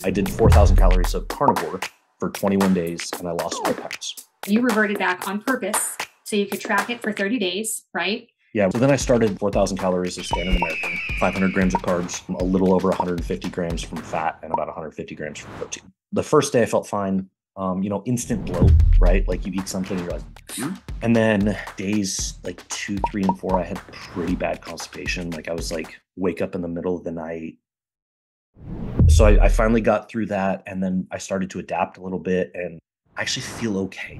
I did 4,000 calories of carnivore for 21 days and I lost 5 pounds. You reverted back on purpose so you could track it for 30 days, right? Yeah. So then I started 4,000 calories of standard American, 500 grams of carbs, a little over 150 grams from fat, and about 150 grams from protein. The first day I felt fine. Instant bloat, right? Like you eat something, you're like, and then days like 2, 3, and 4, I had pretty bad constipation. Like I was like, wake up in the middle of the night. So I finally got through that. And then I started to adapt a little bit and I actually feel okay.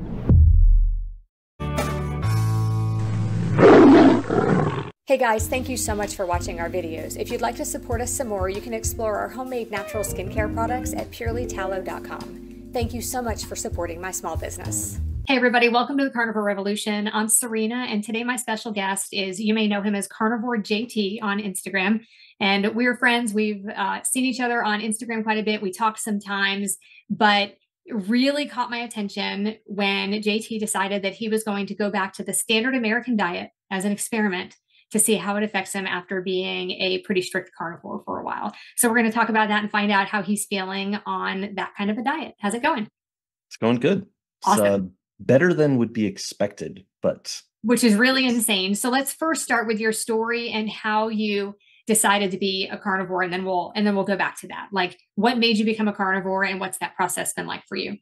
Hey guys, thank you so much for watching our videos. If you'd like to support us some more, you can explore our homemade natural skincare products at purelytallow.com. Thank you so much for supporting my small business. Hey everybody, welcome to the Carnivore Revolution. I'm Serena, and today my special guest is, you may know him as Carnivore JT on Instagram. And we're friends. We've seen each other on Instagram quite a bit. We talk sometimes, but it really caught my attention when JT decided that he was going to go back to the standard American diet as an experiment to see how it affects him after being a pretty strict carnivore for a while. So we're going to talk about that and find out how he's feeling on that kind of a diet. How's it going? It's going good. Awesome. It's better than would be expected, but which is really insane. So let's first start with your story and how you decided to be a carnivore, and then we'll go back to that. Like, what made you become a carnivore, and what's that process been like for you?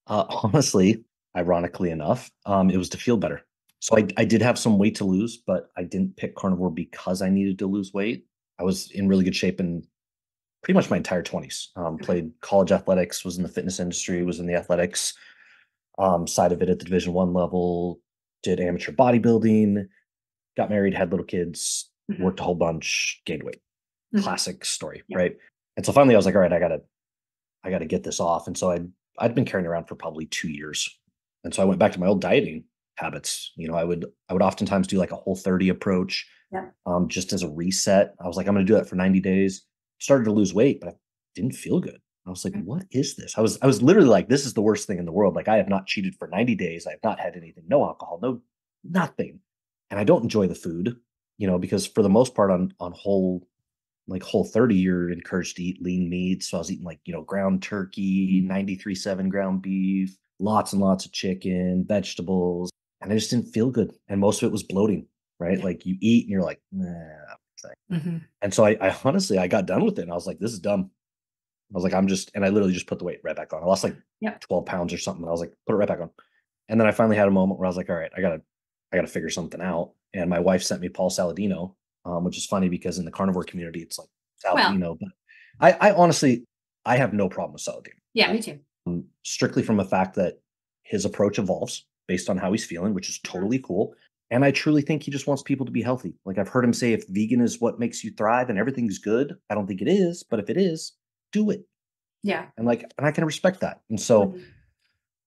honestly, ironically enough, it was to feel better. So I did have some weight to lose, but I didn't pick carnivore because I needed to lose weight. I was in really good shape in pretty much my entire 20s. Played college athletics, was in the fitness industry, was in the athletics side of it at the Division I level, did amateur bodybuilding, got married, had little kids, worked a whole bunch, gained weight. Classic story, right? And so finally I was like, all right, I gotta get this off. And so I'd been carrying around for probably 2 years. And so I went back to my old dieting habits. I would oftentimes do like a Whole30 approach, just as a reset. I was like, I'm going to do that for 90 days. Started to lose weight, but I didn't feel good. I was like, what is this? I was literally like, this is the worst thing in the world. Like I have not cheated for 90 days. I have not had anything, no alcohol, no nothing. And I don't enjoy the food, because for the most part on Whole30, you're encouraged to eat lean meat. So I was eating like, ground turkey, 93.7 ground beef, lots and lots of chicken, vegetables. And I just didn't feel good. And most of it was bloating, right? Like you eat and you're like, nah. And so I honestly, I got done with it and I was like, this is dumb. I was like, and I literally just put the weight right back on. I lost like 12 pounds or something. And I was like, put it right back on. And then I finally had a moment where I was like, all right, I gotta figure something out. And my wife sent me Paul Saladino, which is funny because in the carnivore community, it's like Saladino. But I honestly, I have no problem with Saladino. Yeah, me too. Strictly from the fact that his approach evolves based on how he's feeling, which is totally cool. And I truly think he just wants people to be healthy. Like I've heard him say, if vegan is what makes you thrive and everything's good, I don't think it is. But if it is, do it. Yeah. And I can respect that. And so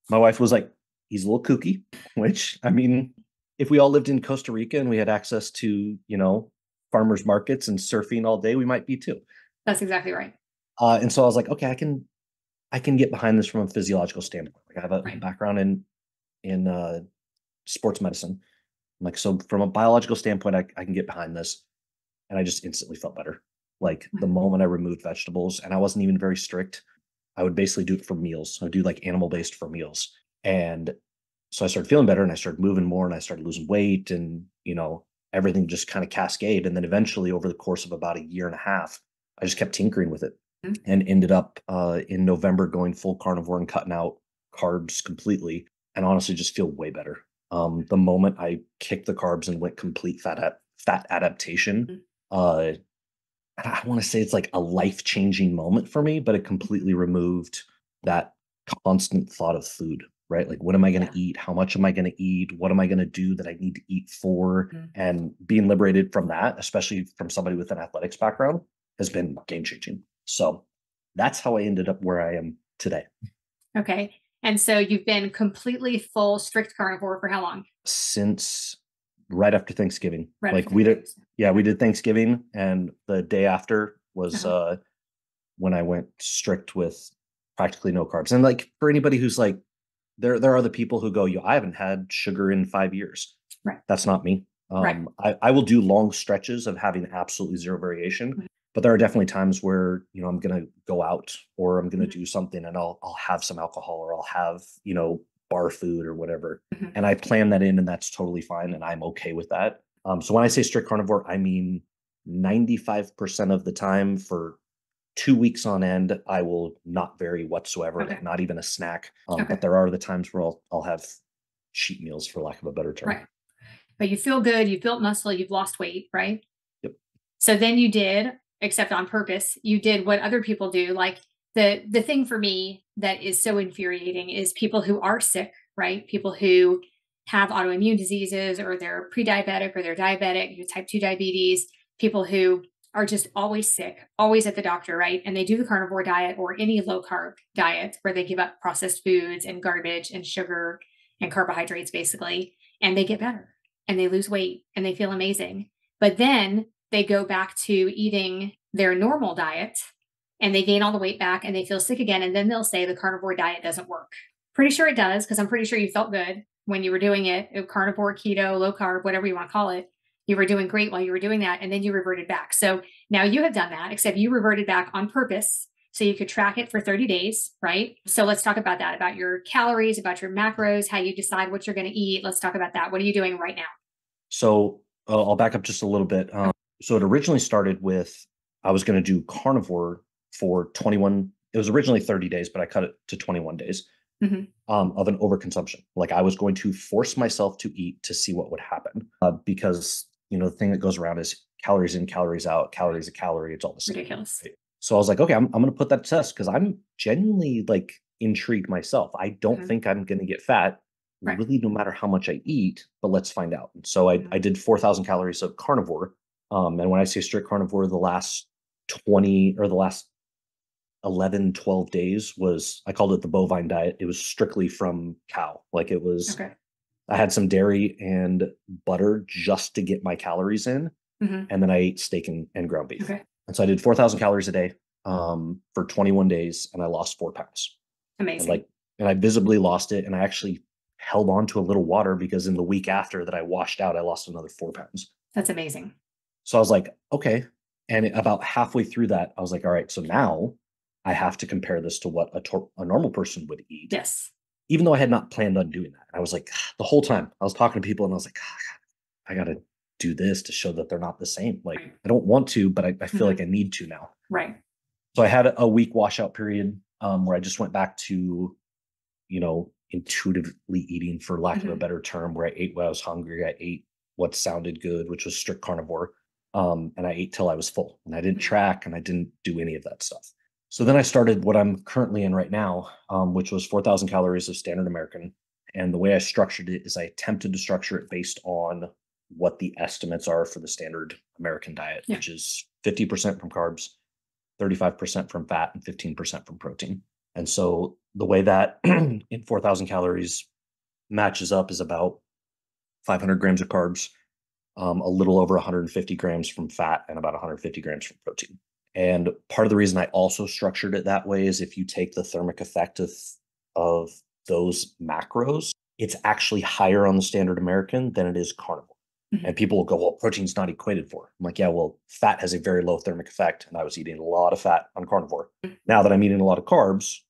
my wife was like, he's a little kooky, which, I mean, if we all lived in Costa Rica and we had access to, farmers markets and surfing all day, we might be too. That's exactly right. And so I was like, okay, I can get behind this from a physiological standpoint. Like I have a background in sports medicine. Like, so from a biological standpoint, I can get behind this. And I just instantly felt better. Like the moment I removed vegetables, and I wasn't even very strict, I would basically do it for meals. I would do like animal-based for meals. And so I started feeling better and I started moving more and I started losing weight and, everything just kind of cascade. And then eventually over the course of about a year and a half, I just kept tinkering with it and ended up in November going full carnivore and cutting out carbs completely, and honestly just feel way better. The moment I kicked the carbs and went complete fat adaptation, I want to say it's like a life-changing moment for me, but it completely removed that constant thought of food, right? Like, what am I going to eat? How much am I going to eat? What am I going to do that I need to eat for? And being liberated from that, especially from somebody with an athletics background, has been game-changing. So that's how I ended up where I am today. Okay. And so you've been completely full strict carnivore for how long? Since right after Thanksgiving. We did Thanksgiving, and the day after was when I went strict with practically no carbs. And like for anybody who's like, there are other people who go, I haven't had sugar in 5 years. Right. That's not me. I will do long stretches of having absolutely zero variation, But there are definitely times where, I'm going to go out or I'm going to do something and I'll have some alcohol or I'll have, bar food or whatever. Mhm. And I plan that in and that's totally fine. And I'm okay with that. So when I say strict carnivore, I mean 95% of the time for 2 weeks on end, I will not vary whatsoever, Okay. like not even a snack. Okay. But there are the times where I'll have cheat meals, for lack of a better term. Right. But you feel good, you've built muscle, you've lost weight, right? Yep. So then you did, except on purpose, you did what other people do. Like the thing for me that is so infuriating is people who are sick, right? People who have autoimmune diseases or they're pre-diabetic or they're diabetic, type 2 diabetes, people who are just always sick, always at the doctor, right? And they do the carnivore diet or any low carb diet where they give up processed foods and garbage and sugar and carbohydrates basically, and they get better and they lose weight and they feel amazing. But then they go back to eating their normal diet and they gain all the weight back and they feel sick again. And then they'll say the carnivore diet doesn't work. Pretty sure it does, because I'm pretty sure you felt good when you were doing it. Carnivore, keto, low carb, whatever you want to call it. You were doing great while you were doing that. And then you reverted back. So now you have done that, except you reverted back on purpose. So you could track it for 30 days, right? So let's talk about that, about your calories, about your macros, how you decide what you're going to eat. Let's talk about that. What are you doing right now? So I'll back up just a little bit. So it originally started with, I was going to do carnivore for 21. It was originally 30 days, but I cut it to 21 days of an overconsumption. Like I was going to force myself to eat to see what would happen because, the thing that goes around is calories in, calories out, calories a calorie. It's all the same. Ridiculous. Right? So I was like, okay, I'm going to put that to test because I'm genuinely like intrigued myself. I don't think I'm going to get fat. Right. Really, no matter how much I eat, but let's find out. And so I did 4,000 calories of carnivore. And when I say strict carnivore, the last 11, 12 days I called it the bovine diet. It was strictly from cow. Like it was, Okay. I had some dairy and butter just to get my calories in. And then I ate steak and ground beef. Okay. And so I did 4,000 calories a day for 21 days and I lost 4 pounds. Amazing. And I visibly lost it. And I actually held on to a little water because in the week after that I washed out, I lost another 4 pounds. That's amazing. So I was like, okay. And about halfway through that, I was like, all right, so now I have to compare this to what a normal person would eat. Yes. Even though I had not planned on doing that. I was like, the whole time I was talking to people and I was like, I got to do this to show that they're not the same. Like, Right. I don't want to, but I feel like I need to now. Right. So I had a week washout period where I just went back to, intuitively eating, for lack of a better term, where I ate when I was hungry. I ate what sounded good, which was strict carnivore. And I ate till I was full and I didn't track and I didn't do any of that stuff. So then I started what I'm currently in right now, which was 4,000 calories of standard American. And the way I structured it is I attempted to structure it based on what the estimates are for the standard American diet, which is 50% from carbs, 35% from fat, and 15% from protein. And so the way that in 4,000 calories matches up is about 500 grams of carbs, a little over 150 grams from fat, and about 150 grams from protein. And part of the reason I also structured it that way is if you take the thermic effect of those macros, it's actually higher on the standard American than it is carnivore. And people will go, well, protein's not equated for. I'm like, yeah, well, fat has a very low thermic effect. And I was eating a lot of fat on carnivore. Now that I'm eating a lot of carbs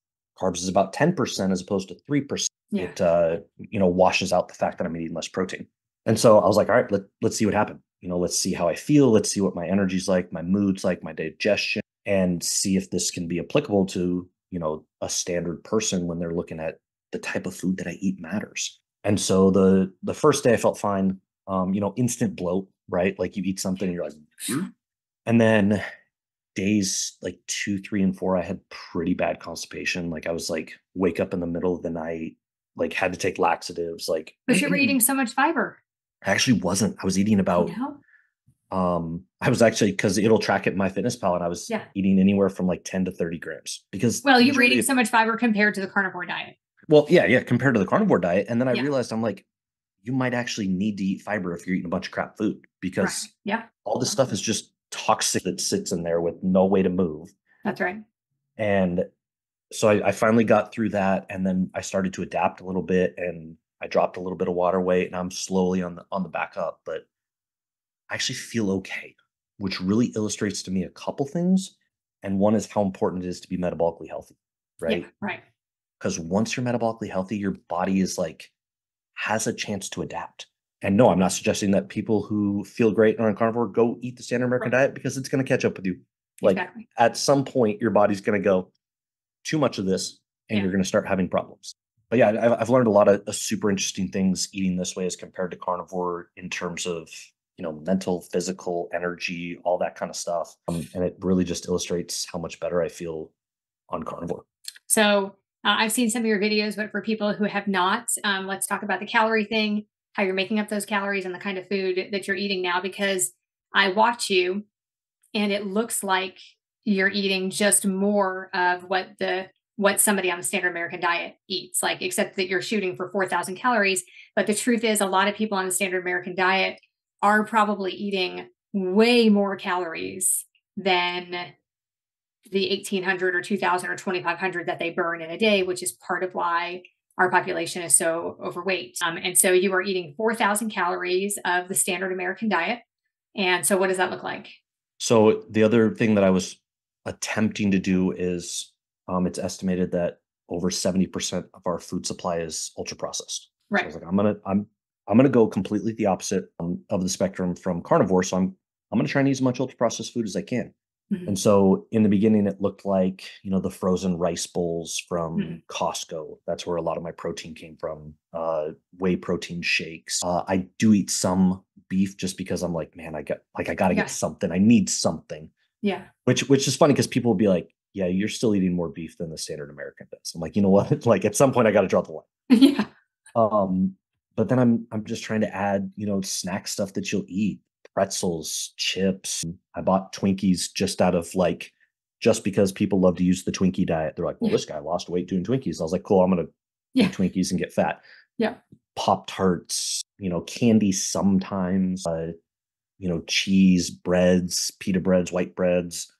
is about 10% as opposed to 3%. Yeah. It, washes out the fact that I'm eating less protein. And so I was like, all right, let's see what happened. Let's see how I feel. Let's see what my energy's like, my mood's like, my digestion, and see if this can be applicable to, a standard person when they're looking at the type of food that I eat matters. And so the first day I felt fine. Instant bloat, right? Like you eat something and you're like, and then days like 2, 3, and 4, I had pretty bad constipation. Like I was like, wake up in the middle of the night, like had to take laxatives. Like, but you were eating so much fiber. I actually wasn't. I was eating about, I was actually, because it'll track it in MyFitnessPal, and I was eating anywhere from like 10 to 30 grams because. Well, you were eating so much fiber compared to the carnivore diet. Well, yeah, compared to the carnivore diet. And then I realized I'm like, you might actually need to eat fiber if you're eating a bunch of crap food because all this stuff is just toxic that sits in there with no way to move. That's right. And so I finally got through that, and then I started to adapt a little bit, and I dropped a little bit of water weight, and I'm slowly on the back up, but I actually feel okay. which really illustrates to me a couple things. And one is how important it is to be metabolically healthy, right? Yeah, right. Because once you're metabolically healthy, your body is like, has a chance to adapt. And no, I'm not suggesting that people who feel great and are on carnivore go eat the standard American diet, because it's going to catch up with you. Like Exactly. at some point, your body's going to go, too much of this, and you're going to start having problems. But yeah, I've learned a lot of super interesting things eating this way as compared to carnivore in terms of, mental, physical, energy, all that kind of stuff. And it really just illustrates how much better I feel on carnivore. So I've seen some of your videos, but for people who have not, let's talk about the calorie thing, how you're making up those calories and the kind of food that you're eating now, because I watch you and it looks like you're eating just more of what somebody on the standard American diet eats, like, except that you're shooting for 4,000 calories. But the truth is, a lot of people on the standard American diet are probably eating way more calories than the 1,800 or 2,000 or 2,500 that they burn in a day, which is part of why our population is so overweight. And so you are eating 4,000 calories of the standard American diet. And so what does that look like? So the other thing that I was attempting to do is, it's estimated that over 70% of our food supply is ultra processed. Right. So I was like, I'm gonna go completely the opposite of the spectrum from carnivore. So I'm gonna try and eat as much ultra processed food as I can. Mm-hmm. And so in the beginning, it looked like, the frozen rice bowls from Costco. That's where a lot of my protein came from. Whey protein shakes. I do eat some beef just because I'm like, man, I gotta get something. I need something. Yeah. Which is funny because people will be like, yeah, you're still eating more beef than the standard American does. I'm like, you know what? Like at some point I got to draw the line. Yeah. But then I'm just trying to add, snack stuff that you'll eat. Pretzels, chips. I bought Twinkies just because people love to use the Twinkie diet. They're like, well, this guy lost weight doing Twinkies. I was like, cool, I'm going to eat Twinkies and get fat. Yeah. Pop-Tarts, candy sometimes, cheese, breads, pita breads, white breads,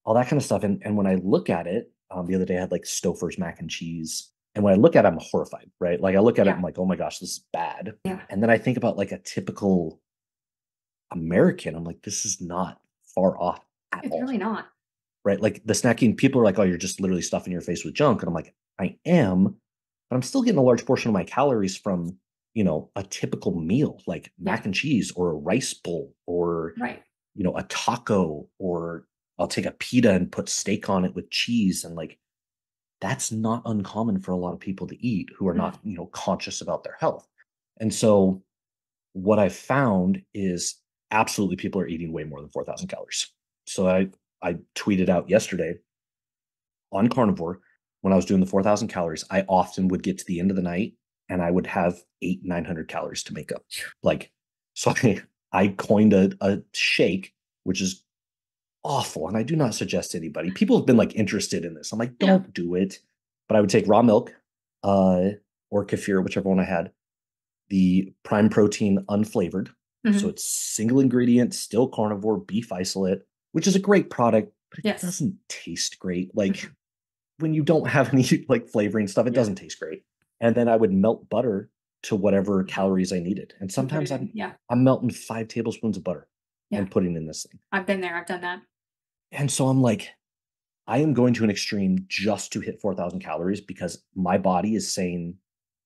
all that kind of stuff. And when I look at it, the other day I had like Stouffer's mac and cheese. And when I look at it, I'm horrified, right? Like I look at it, I'm like, oh my gosh, this is bad. Yeah. And then I think about like a typical American. I'm like, this is not far off at all. It's really not. Right? Like the snacking, people are like, oh, you're just literally stuffing your face with junk. And I'm like, I am, but I'm still getting a large portion of my calories from, a typical meal, like mac and cheese or a rice bowl or, a taco, or I'll take a pita and put steak on it with cheese. And like, that's not uncommon for a lot of people to eat who are not, conscious about their health. And so what I found is absolutely people are eating way more than 4,000 calories. So I tweeted out yesterday on carnivore, when I was doing the 4,000 calories, I often would get to the end of the night and I would have 900 calories to make up. Like, so I coined a shake, which is awful. And I do not suggest to anybody. People have been like interested in this. I'm like, don't do it. But I would take raw milk, or kefir, whichever one I had, the prime protein unflavored. So it's single ingredient, still carnivore, beef isolate, which is a great product, but it doesn't taste great. Like when you don't have any like flavoring stuff, it doesn't taste great. And then I would melt butter to whatever calories I needed. And sometimes I'm melting 5 tablespoons of butter and putting in this thing. I've been there. I've done that. And so I'm like, I am going to an extreme just to hit 4,000 calories because my body is saying,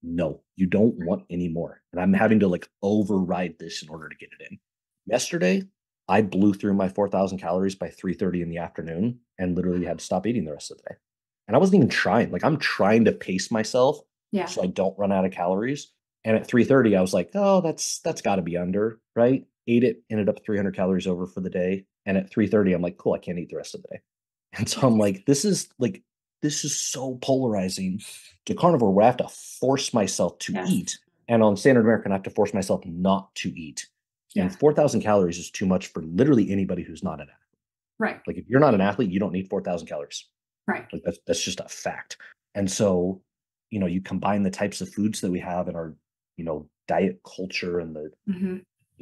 no, you don't want any more. And I'm having to like override this in order to get it in. Yesterday, I blew through my 4,000 calories by 3:30 in the afternoon and literally had to stop eating the rest of the day. And I wasn't even trying. Like I'm trying to pace myself so I don't run out of calories. And at 3:30, I was like, oh, that's got to be under, right? Ate it, ended up 300 calories over for the day. And at 3:30, I'm like, cool, I can't eat the rest of the day. And so I'm like, this is so polarizing to carnivore where I have to force myself to eat. And on standard American, I have to force myself not to eat. And 4,000 calories is too much for literally anybody who's not an athlete. Right. Like if you're not an athlete, you don't need 4,000 calories. Right. Like that's just a fact. And so, you combine the types of foods that we have in our, diet culture and the,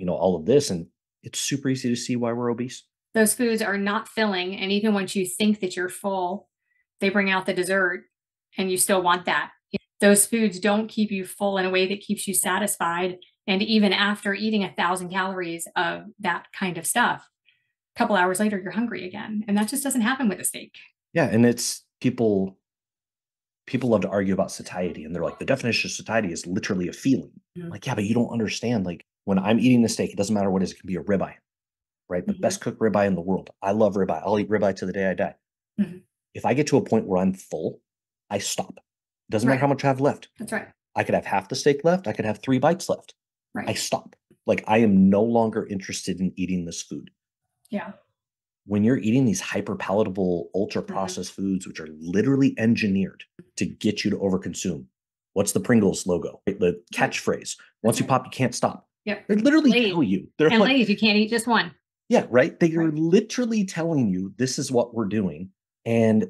all of this, and it's super easy to see why we're obese. Those foods are not filling. And even once you think that you're full, they bring out the dessert and you still want that. Those foods don't keep you full in a way that keeps you satisfied. And even after eating 1,000 calories of that kind of stuff, couple hours later, you're hungry again. And that just doesn't happen with a steak. Yeah. And it's people love to argue about satiety, and they're like, the definition of satiety is literally a feeling. Like, yeah, but you don't understand. Like, when I'm eating a steak, it doesn't matter what it is. It can be a ribeye, right? The best cooked ribeye in the world. I love ribeye. I'll eat ribeye to the day I die. If I get to a point where I'm full, I stop. Doesn't matter how much I have left. That's right. I could have half the steak left. I could have 3 bites left. Right. I stop. Like, I am no longer interested in eating this food. Yeah. When you're eating these hyper palatable, ultra processed foods, which are literally engineered to get you to overconsume. What's the Pringles logo? Right? The catchphrase. Once you pop, you can't stop. Yeah. They literally tell you. They're and like, ladies, you can't eat just one. Yeah, right. They are literally telling you this is what we're doing. And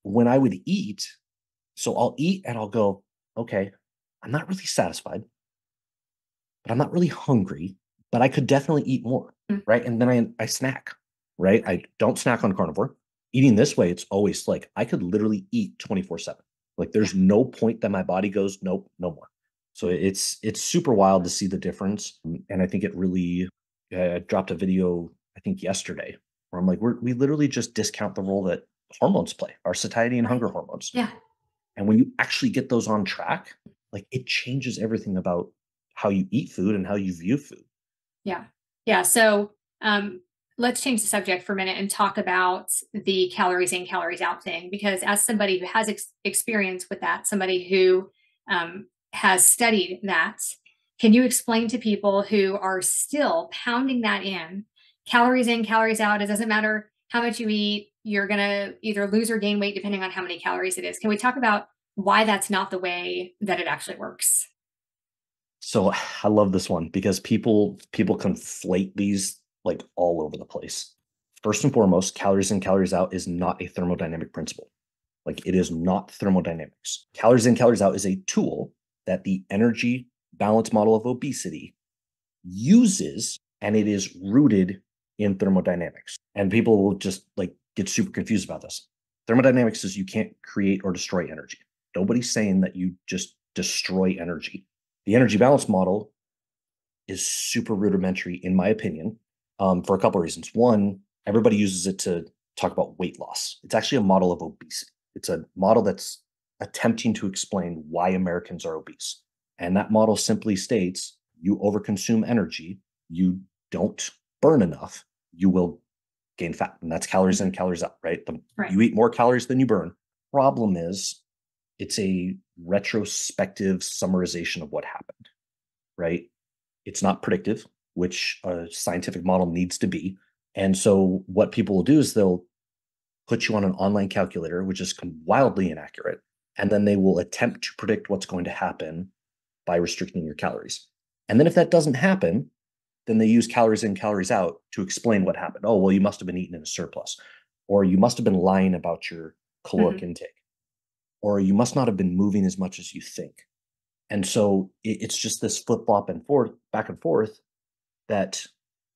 when I would eat, so I'll eat and I'll go, okay, I'm not really satisfied, but I'm not really hungry, but I could definitely eat more. Right. And then I snack. Right. I don't snack on carnivore. Eating this way, it's always like I could literally eat 24/7. Like, there's no point that my body goes, nope, no more. So it's super wild to see the difference. And I think it really, I dropped a video, I think yesterday, where I'm like, we literally just discount the role that hormones play, our satiety and hunger hormones. Yeah. And when you actually get those on track, like, it changes everything about how you eat food and how you view food. Yeah. Yeah. So let's change the subject for a minute and talk about the calories in, calories out thing, because as somebody who has experience with that, somebody who has studied that, can you explain to people who are still pounding that in, calories out? It doesn't matter how much you eat, you're going to either lose or gain weight depending on how many calories it is. Can we talk about why that's not the way that it actually works? So I love this one because people conflate these like all over the place. First and foremost, calories in, calories out is not a thermodynamic principle. Like, it is not thermodynamics. Calories in, calories out is a tool that the energy balance model of obesity uses, and it is rooted in thermodynamics. And people will just like get super confused about this. Thermodynamics is you can't create or destroy energy. Nobody's saying that you just destroy energy. The energy balance model is super rudimentary, in my opinion, for a couple of reasons. One, everybody uses it to talk about weight loss. It's actually a model of obesity. It's a model that's attempting to explain why Americans are obese. And that model simply states you overconsume energy, you don't burn enough, you will gain fat. And that's calories in, calories out, right? You eat more calories than you burn. Problem is, it's a retrospective summarization of what happened, right? It's not predictive, which a scientific model needs to be. And so what people will do is they'll put you on an online calculator, which is wildly inaccurate. And then they will attempt to predict what's going to happen by restricting your calories. And then if that doesn't happen, then they use calories in, calories out to explain what happened. Oh, well, you must have been eating in a surplus, or you must have been lying about your caloric intake, or you must not have been moving as much as you think. And so it's just this flip-flop and forth, back and forth, that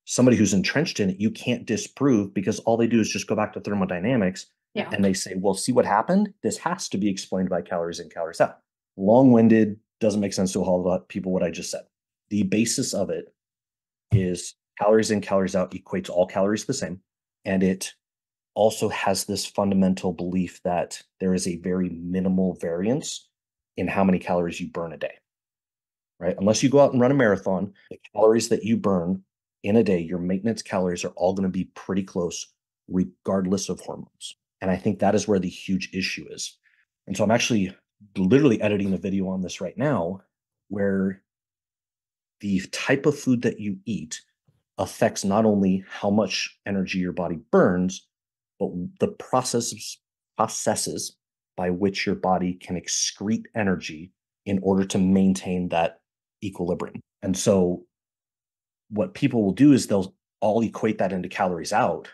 somebody who's entrenched in it, you can't disprove, because all they do is just go back to thermodynamics. Yeah. And they say, well, see what happened? This has to be explained by calories in, calories out. Long-winded, doesn't make sense to a whole lot of people what I just said. The basis of it is calories in, calories out equates all calories the same. And it also has this fundamental belief that there is a very minimal variance in how many calories you burn a day, right? Unless you go out and run a marathon, the calories that you burn in a day, your maintenance calories are all going to be pretty close, regardless of hormones. And I think that is where the huge issue is. And so I'm actually literally editing a video on this right now, where the type of food that you eat affects not only how much energy your body burns, but the processes by which your body can excrete energy in order to maintain that equilibrium. And so what people will do is they'll all equate that into calories out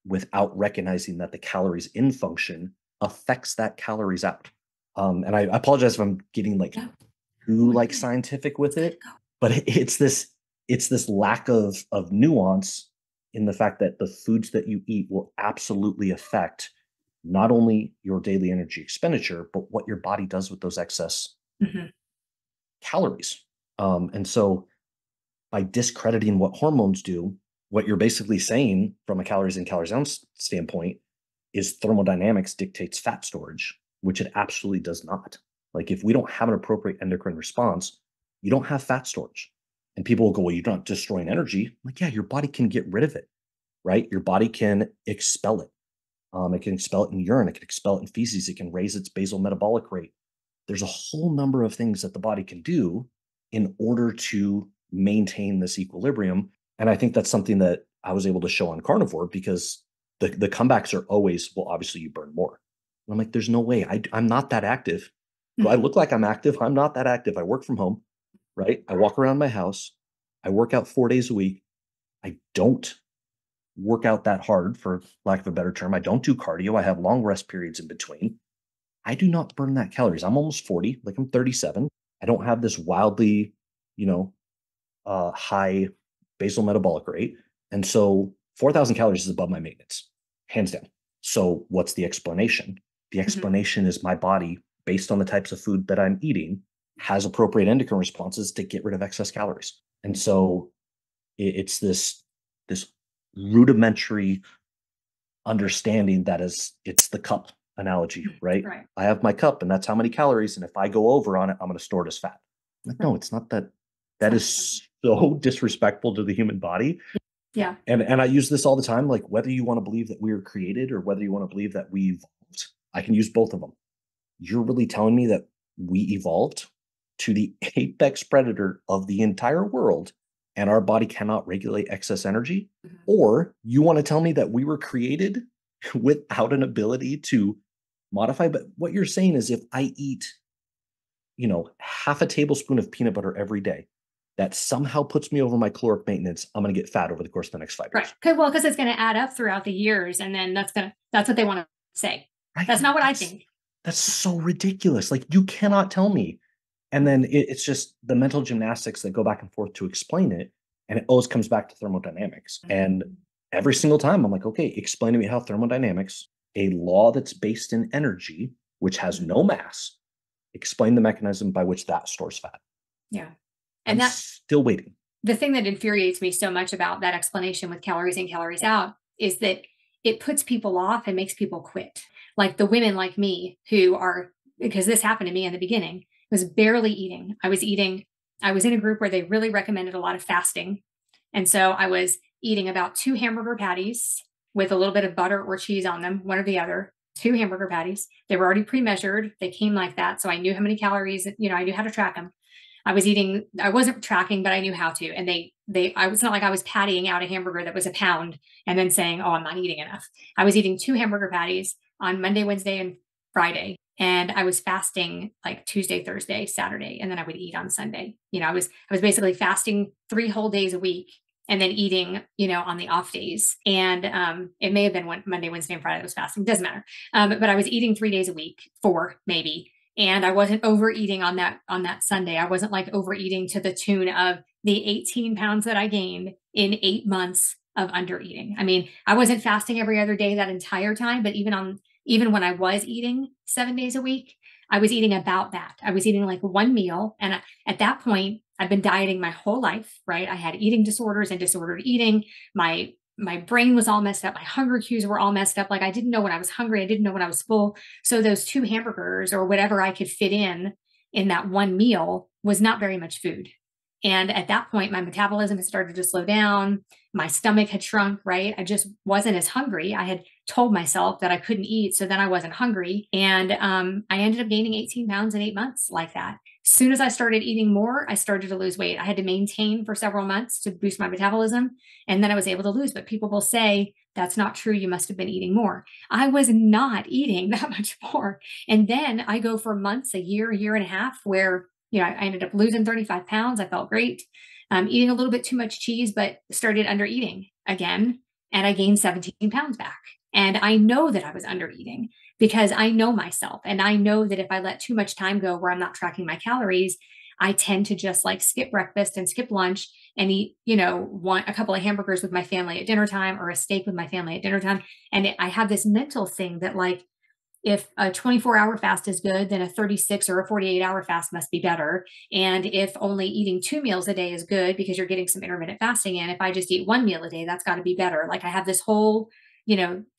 without recognizing that the calories in function affects that calories out. And I apologize if I'm getting like too like scientific with it, but it's this lack of nuance in the fact that the foods that you eat will absolutely affect not only your daily energy expenditure, but what your body does with those excess calories. And so by discrediting what hormones do, what you're basically saying from a calories in, calories out standpoint is thermodynamics dictates fat storage, which it absolutely does not. Like if we don't have an appropriate endocrine response, you don't have fat storage. And people will go, well, you're not destroying energy. I'm like, yeah, your body can get rid of it, right? Your body can expel it. It can expel it in urine. It can expel it in feces. It can raise its basal metabolic rate. There's a whole number of things that the body can do in order to maintain this equilibrium. And I think that's something that I was able to show on carnivore, because the comebacks are always, well, obviously you burn more. And I'm like, there's no way. I'm not that active. Do I look like I'm active? I'm not that active. I work from home, right? I walk around my house. I work out 4 days a week. I don't work out that hard, for lack of a better term. I don't do cardio. I have long rest periods in between. I do not burn that calories. I'm almost 40, like I'm 37. I don't have this wildly, you know, high basal metabolic rate. And so 4,000 calories is above my maintenance, hands down. So what's the explanation? The explanation is my body, based on the types of food that I'm eating, has appropriate endocrine responses to get rid of excess calories. And so it's this rudimentary understanding that it's the cup analogy, right? Right. I have my cup and that's how many calories. And if I go over on it, I'm going to store it as fat. Like, no, it's not that. That is so disrespectful to the human body. Yeah. And I use this all the time. Like, whether you want to believe that we were created or whether you want to believe that we evolved, I can use both of them. You're really telling me that we evolved to the apex predator of the entire world and our body cannot regulate excess energy? Or you want to tell me that we were created without an ability to modify? But what you're saying is, if I eat, half a tablespoon of peanut butter every day, that somehow puts me over my caloric maintenance, I'm going to get fat over the course of the next 5 years. Right. Well, because it's going to add up throughout the years. And then that's what they want to say. Right? That's not what I think. That's so ridiculous. Like, you cannot tell me. And then it's just the mental gymnastics that go back and forth to explain it. And it always comes back to thermodynamics. And every single time I'm like, okay, explain to me how thermodynamics, a law that's based in energy, which has no mass, explain the mechanism by which that stores fat. Yeah. And that's still waiting. The thing that infuriates me so much about that explanation with calories in, calories out is that it puts people off and makes people quit. Like the women like me who are, because this happened to me in the beginning, was barely eating. I was in a group where they really recommended a lot of fasting. And so I was eating about 2 hamburger patties with a little bit of butter or cheese on them, one or the other, 2 hamburger patties. They were already pre-measured. They came like that. So I knew how many calories, I knew how to track them. I wasn't tracking, but I knew how to. And it's not like I was pattying out a hamburger that was a pound and then saying, oh, I'm not eating enough. I was eating 2 hamburger patties on Monday, Wednesday, and Friday. And I was fasting like Tuesday, Thursday, Saturday, and then I would eat on Sunday. I was basically fasting 3 whole days a week and then eating, on the off days. And it may have been Monday, Wednesday, and Friday I was fasting. Doesn't matter. But I was eating 3 days a week, 4 maybe. And I wasn't overeating on that Sunday. I wasn't like overeating to the tune of the 18 pounds that I gained in 8 months of undereating. I mean, I wasn't fasting every other day that entire time, but even when I was eating 7 days a week, I was eating about that. I was eating like one meal. And at that point, I've been dieting my whole life, right? I had eating disorders and disordered eating. My brain was all messed up. My hunger cues were all messed up. Like I didn't know when I was hungry. I didn't know when I was full. So those 2 hamburgers or whatever I could fit in that one meal was not very much food. And at that point, my metabolism had started to slow down. My stomach had shrunk, right? I just wasn't as hungry. I had told myself that I couldn't eat. So then I wasn't hungry. And I ended up gaining 18 pounds in 8 months like that. As soon as I started eating more, I started to lose weight. I had to maintain for several months to boost my metabolism. And then I was able to lose. But people will say, that's not true. You must have been eating more. I was not eating that much more. And then I go for months, a year and a half, where I ended up losing 35 pounds. I felt great. Eating a little bit too much cheese, but started under eating again. And I gained 17 pounds back. And I know that I was under eating because I know myself. And I know that if I let too much time go where I'm not tracking my calories, I tend to just like skip breakfast and skip lunch and eat, a couple of hamburgers with my family at dinner time or a steak with my family at dinner time. And I have this mental thing that like, if a 24-hour fast is good, then a 36 or a 48-hour fast must be better. And if only eating 2 meals a day is good because you're getting some intermittent fasting in, if I just eat 1 meal a day, that's got to be better. Like I have this whole,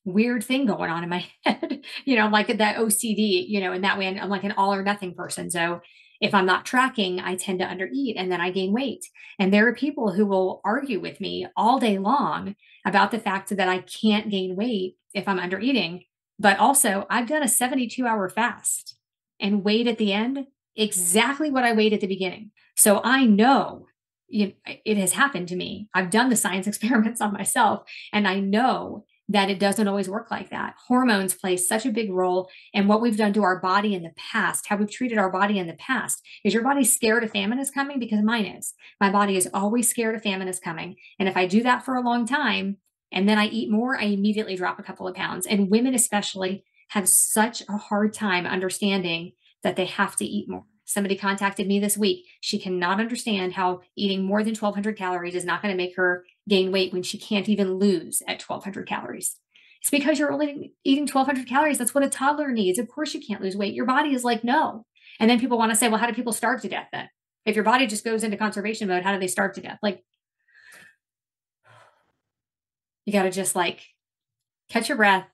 weird thing going on in my head, like that OCD, and that way I'm like an all or nothing person. So if I'm not tracking, I tend to undereat and then I gain weight. And there are people who will argue with me all day long about the fact that I can't gain weight if I'm undereating. But also, I've done a 72-hour fast and weighed at the end exactly what I weighed at the beginning. So I know it has happened to me. I've done the science experiments on myself, and I know that it doesn't always work like that. Hormones play such a big role. And what we've done to our body in the past, how we've treated our body in the past, is your body scared a famine is coming? Because mine is. My body is always scared a famine is coming. And if I do that for a long time, and then I eat more, I immediately drop a couple of pounds. And women especially have such a hard time understanding that they have to eat more. Somebody contacted me this week. She cannot understand how eating more than 1,200 calories is not going to make her gain weight when she can't even lose at 1,200 calories. It's because you're only eating 1,200 calories. That's what a toddler needs. Of course you can't lose weight. Your body is like, no. And then people want to say, well, how do people starve to death then? If your body just goes into conservation mode, how do they starve to death? Like, you got to just like catch your breath,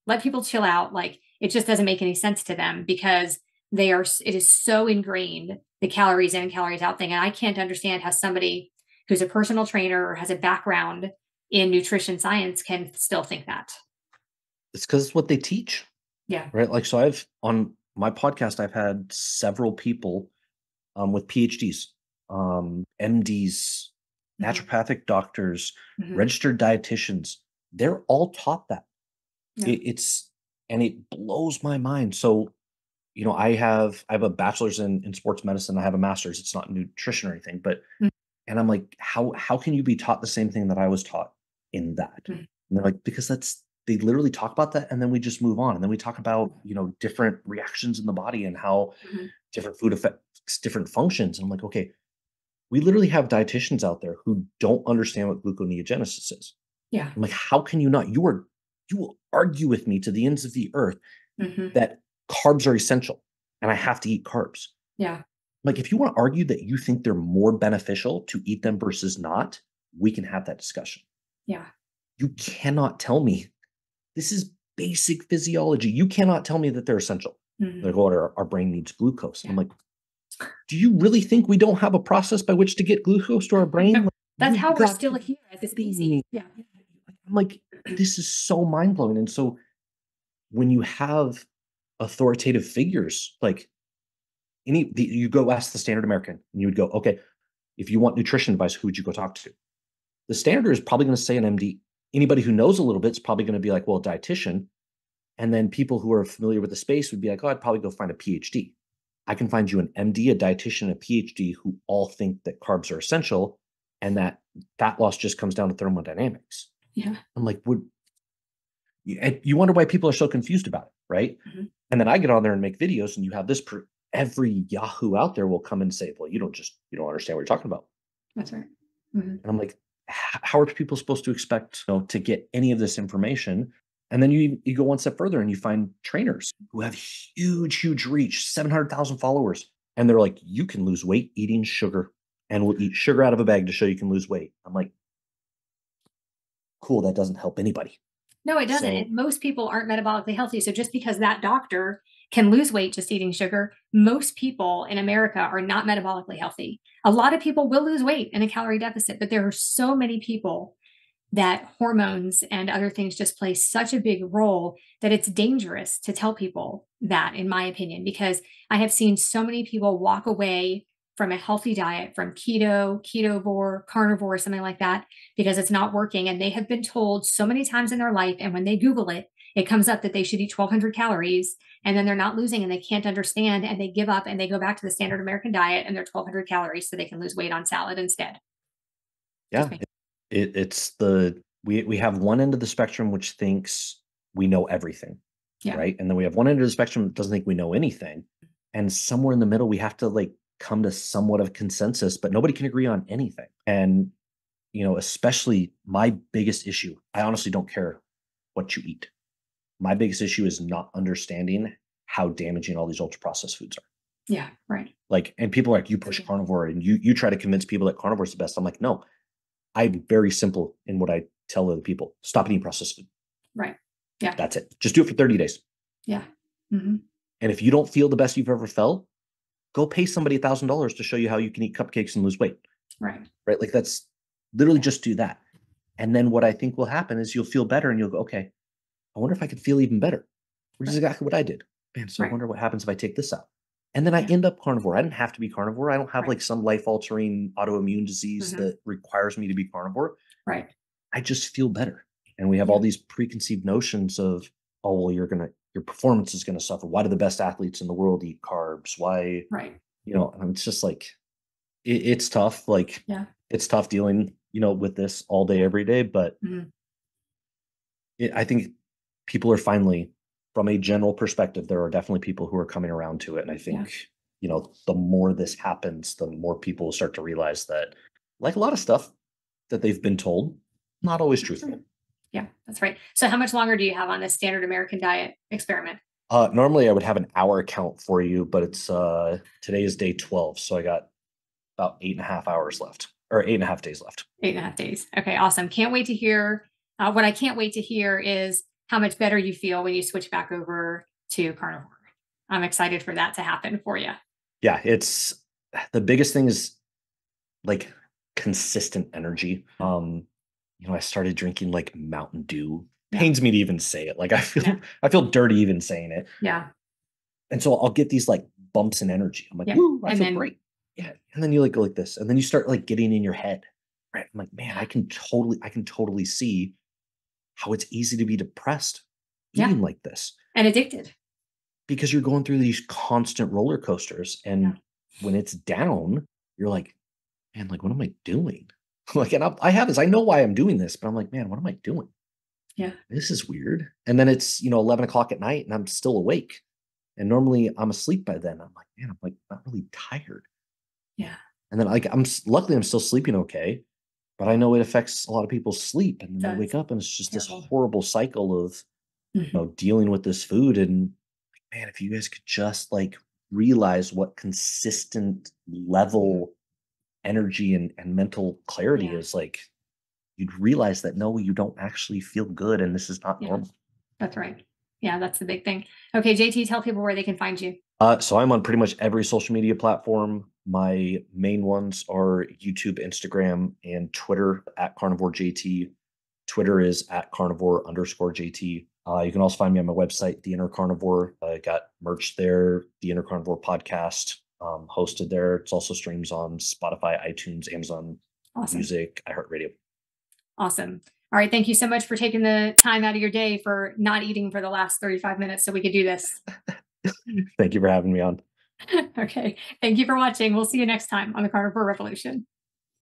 let people chill out. Like it just doesn't make any sense to them because it is so ingrained, the calories in and calories out thing. And I can't understand how somebody who's a personal trainer or has a background in nutrition science can still think that. It's because it's what they teach. Yeah. Right. Like, so on my podcast, I've had several people with PhDs, MDs, naturopathic doctors, registered dietitians. They're all taught that. Yeah. It blows my mind. So, I have a bachelor's in sports medicine. I have a master's. It's not nutrition or anything, but, and I'm like, how can you be taught the same thing that I was taught in that? And they're like, because they literally talk about that. And then we just move on. And then we talk about, different reactions in the body and how different food affects different functions. And I'm like, okay, we literally have dietitians out there who don't understand what gluconeogenesis is. Yeah. I'm like, how can you not? You will argue with me to the ends of the earth that carbs are essential and I have to eat carbs. Yeah. Like, if you want to argue that you think they're more beneficial to eat them versus not, we can have that discussion. Yeah. You cannot tell me this is basic physiology. You cannot tell me that they're essential. Like, our brain needs glucose. Yeah. I'm like, do you really think we don't have a process by which to get glucose to our brain? Like, that's how we're still here as a species. Yeah. I'm like, this is so mind blowing. And so when you have authoritative figures, like you go ask the standard American and you would go, okay, if you want nutrition advice, who would you go talk to? The standard is probably going to say an MD. Anybody who knows a little bit is probably going to be like, well, a dietitian. And then people who are familiar with the space would be like, oh, I'd probably go find a PhD. I can find you an MD, a dietitian, a PhD who all think that carbs are essential and that fat loss just comes down to thermodynamics. Yeah. I'm like, you wonder why people are so confused about it, right? And then I get on there and make videos and you have this, every Yahoo out there will come and say, well, you don't understand what you're talking about. That's right. And I'm like, how are people supposed to expect to get any of this information? And then you go one step further and you find trainers who have huge reach, 700,000 followers. And they're like, you can lose weight eating sugar and we'll eat sugar out of a bag to show you can lose weight. I'm like, cool. That doesn't help anybody. No, it doesn't. And most people aren't metabolically healthy. So just because that doctor can lose weight just eating sugar, most people in America are not metabolically healthy. A lot of people will lose weight in a calorie deficit, but there are so many people that hormones and other things just play such a big role that it's dangerous to tell people that, in my opinion, because I have seen so many people walk away from a healthy diet, from keto, ketovore, carnivore, something like that, because it's not working. And they have been told so many times in their life, and when they Google it, it comes up that they should eat 1,200 calories, and then they're not losing and they can't understand, and they give up and they go back to the standard American diet and they're 1,200 calories so they can lose weight on salad instead. Yeah. We have one end of the spectrum which thinks we know everything, right? And then we have one end of the spectrum that doesn't think we know anything. And somewhere in the middle, we have to come to somewhat of consensus, but nobody can agree on anything. And, especially my biggest issue, I honestly don't care what you eat. My biggest issue is not understanding how damaging all these ultra processed foods are. Yeah, right. Like, and people are like, you push carnivore and you try to convince people that carnivore is the best. I'm like, no, I'm very simple in what I tell other people. Stop eating processed food. Right. Yeah. That's it. Just do it for 30 days. Yeah. Mm-hmm. And if you don't feel the best you've ever felt, go pay somebody $1,000 to show you how you can eat cupcakes and lose weight. Right. Right. Like that's literally just do that. And then what I think will happen is you'll feel better and you'll go, okay, I wonder if I could feel even better, which is exactly what I did. Man, so I wonder what happens if I take this out. And then I end up carnivore. I didn't have to be carnivore. I don't have like some life-altering autoimmune disease that requires me to be carnivore. Right. I just feel better. And we have all these preconceived notions of, oh, well, your performance is gonna suffer. Why do the best athletes in the world eat carbs? Why, and it's just like it's tough. Like it's tough dealing, with this all day, every day. But I think people are finally, from a general perspective, there are definitely people who are coming around to it. And I think, the more this happens, the more people will start to realize that, like a lot of stuff that they've been told, not always truthful. Yeah, that's right. So how much longer do you have on this standard American diet experiment? Normally I would have an hour count for you, but it's today is day 12. So I got about 8.5 hours left, or 8.5 days left. 8.5 days. Okay, awesome. Can't wait to hear. What I can't wait to hear is how much better you feel when you switch back over to carnivore. I'm excited for that to happen for you. Yeah, it's the biggest thing is like consistent energy. I started drinking like Mountain Dew. Pains me to even say it. Like I feel dirty even saying it. Yeah. And so I'll get these like bumps in energy. I'm like, woo, I feel great. Yeah. And then you like go like this. And then you start like getting in your head. Right. I'm like, man, I can totally see how it's easy to be depressed eating like this. And addicted. Because you're going through these constant roller coasters. And when it's down, you're like, man, like, what am I doing? Like, and I have this, I know why I'm doing this, but I'm like, man, what am I doing? Yeah. This is weird. And then it's, 11 o'clock at night and I'm still awake. And normally I'm asleep by then. I'm like, man, I'm like not really tired. Yeah. And then like, luckily I'm still sleeping okay, but I know it affects a lot of people's sleep. And then they wake up and it's just this horrible cycle of, dealing with this food. And man, if you guys could just like realize what consistent level energy and mental clarity is, like, you'd realize that no, you don't actually feel good and this is not normal. That's right. Yeah, that's the big thing. Okay, JT, tell people where they can find you. So I'm on pretty much every social media platform. My main ones are YouTube, Instagram, and Twitter at Carnivore JT. Twitter is at Carnivore_JT. You can also find me on my website, The Inner Carnivore. I got merch there, The Inner Carnivore podcast, hosted there. It's also streams on Spotify, iTunes, Amazon Music, iHeartRadio. Awesome. All right. Thank you so much for taking the time out of your day for not eating for the last 35 minutes so we could do this. Thank you for having me on. Okay. Thank you for watching. We'll see you next time on the Carnivore Revolution.